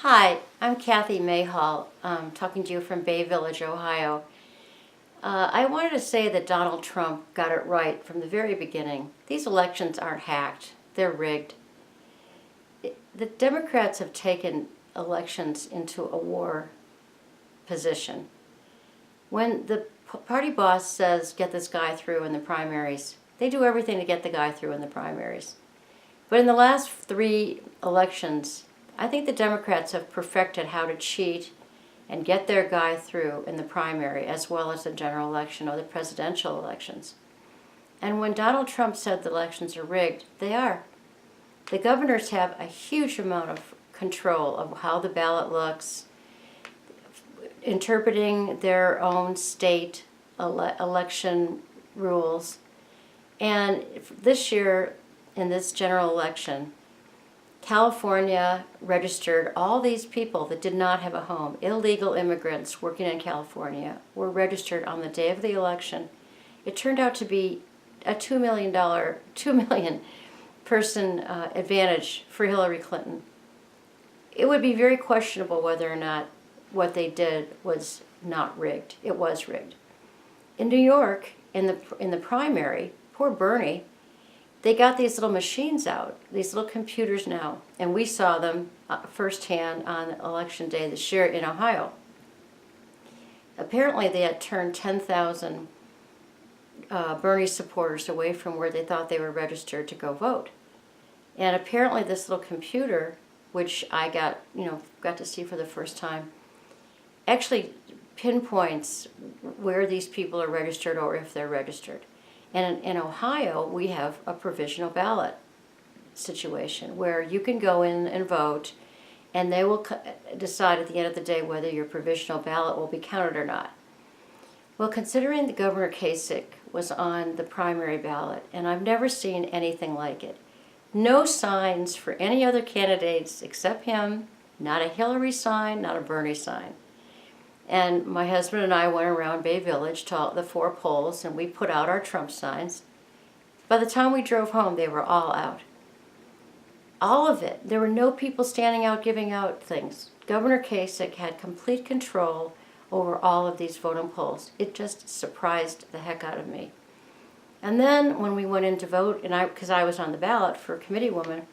Hi, I'm Kathy Mayhall, talking to you from Bay Village, Ohio. I wanted to say that Donald Trump got it right from the very beginning. These elections aren't hacked, they're rigged. The Democrats have taken elections into a war position. When the party boss says, get this guy through in the primaries, they do everything to get the guy through in the primaries. But in the last 3 elections, I think the Democrats have perfected how to cheat and get their guy through in the primary as well as the general election or the presidential elections. And when Donald Trump said the elections are rigged, they are. The governors have a huge amount of control of how the ballot looks, interpreting their own state election rules. And this year, in this general election, California registered all these people that did not have a home. Illegal immigrants working in California were registered on the day of the election. It turned out to be a $2 million person advantage for Hillary Clinton. It would be very questionable whether or not what they did was not rigged. It was rigged. In New York, in the primary, poor Bernie, they got these little machines out, these little computers now, and we saw them firsthand on Election Day this year in Ohio. Apparently they had turned 10,000 Bernie supporters away from where they thought they were registered to go vote. And apparently this little computer, which I got to see for the first time, actually pinpoints where these people are registered or if they're registered. And in Ohio, we have a provisional ballot situation where you can go in and vote, and they will decide at the end of the day whether your provisional ballot will be counted or not. Well, considering the Governor Kasich was on the primary ballot, and I've never seen anything like it. No signs for any other candidates except him, not a Hillary sign, not a Bernie sign. And my husband and I went around Bay Village to the 4 polls, and we put out our Trump signs. By the time we drove home, they were all out. All of it. There were no people standing out giving out things. Governor Kasich had complete control over all of these voting polls. It just surprised the heck out of me. And then when we went in to vote, and because I was on the ballot for committeewoman,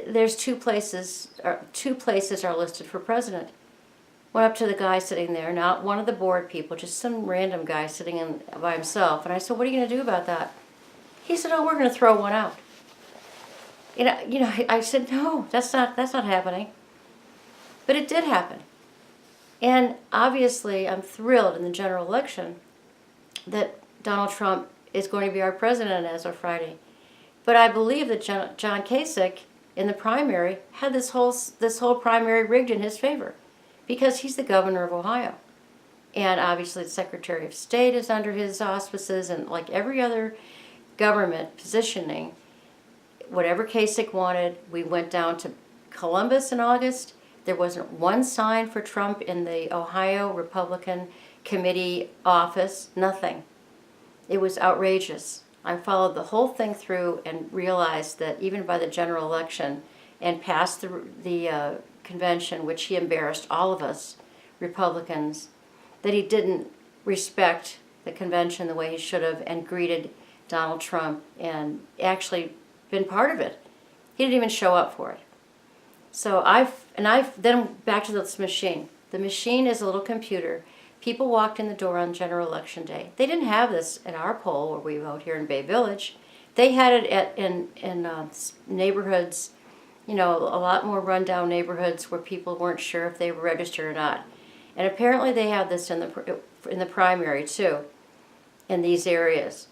there's two places are listed for president. Went up to the guy sitting there, not one of the board people, just some random guy sitting by himself. And I said, what are you going to do about that? He said, oh, we're going to throw one out. I said, no, that's not happening. But it did happen. And obviously, I'm thrilled in the general election that Donald Trump is going to be our president as of Friday. But I believe that John Kasich in the primary had this whole primary rigged in his favor, because he's the governor of Ohio. And obviously the Secretary of State is under his auspices, and like every other government positioning, whatever Kasich wanted, we went down to Columbus in August. There wasn't one sign for Trump in the Ohio Republican Committee office, nothing. It was outrageous. I followed the whole thing through and realized that even by the general election and past the convention, which he embarrassed all of us Republicans, that he didn't respect the convention the way he should have and greeted Donald Trump and actually been part of it. He didn't even show up for it. So then back to this machine. The machine is a little computer. People walked in the door on general election day. They didn't have this at our poll where we vote here in Bay Village. They had it in neighborhoods, a lot more rundown neighborhoods where people weren't sure if they were registered or not. And apparently they have this in the primary too, in these areas.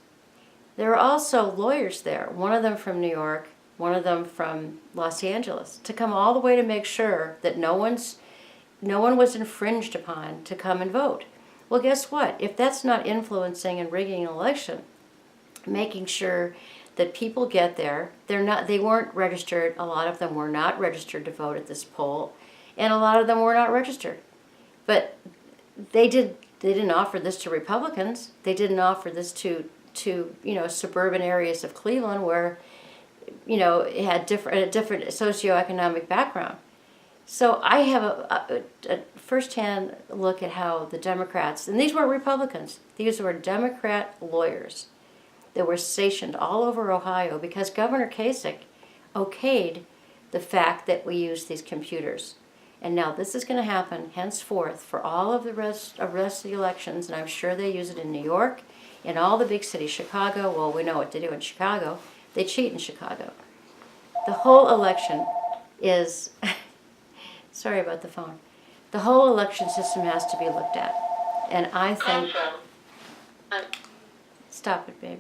There are also lawyers there, one of them from New York, one of them from Los Angeles, to come all the way to make sure that no one was infringed upon to come and vote. Well, guess what? If that's not influencing and rigging an election, making sure that people get there, they weren't registered, a lot of them were not registered to vote at this poll, and a lot of them were not registered. But they didn't offer this to Republicans. They didn't offer this to suburban areas of Cleveland where it had a different socioeconomic background. So I have a firsthand look at how the Democrats, and these weren't Republicans, these were Democrat lawyers that were stationed all over Ohio because Governor Kasich okayed the fact that we use these computers. And now this is going to happen henceforth for all of the rest of the elections, and I'm sure they use it in New York, in all the big cities, Chicago. Well, we know what to do in Chicago. They cheat in Chicago. The whole election is, sorry about the phone, the whole election system has to be looked at. And I think, Also, stop it, babe.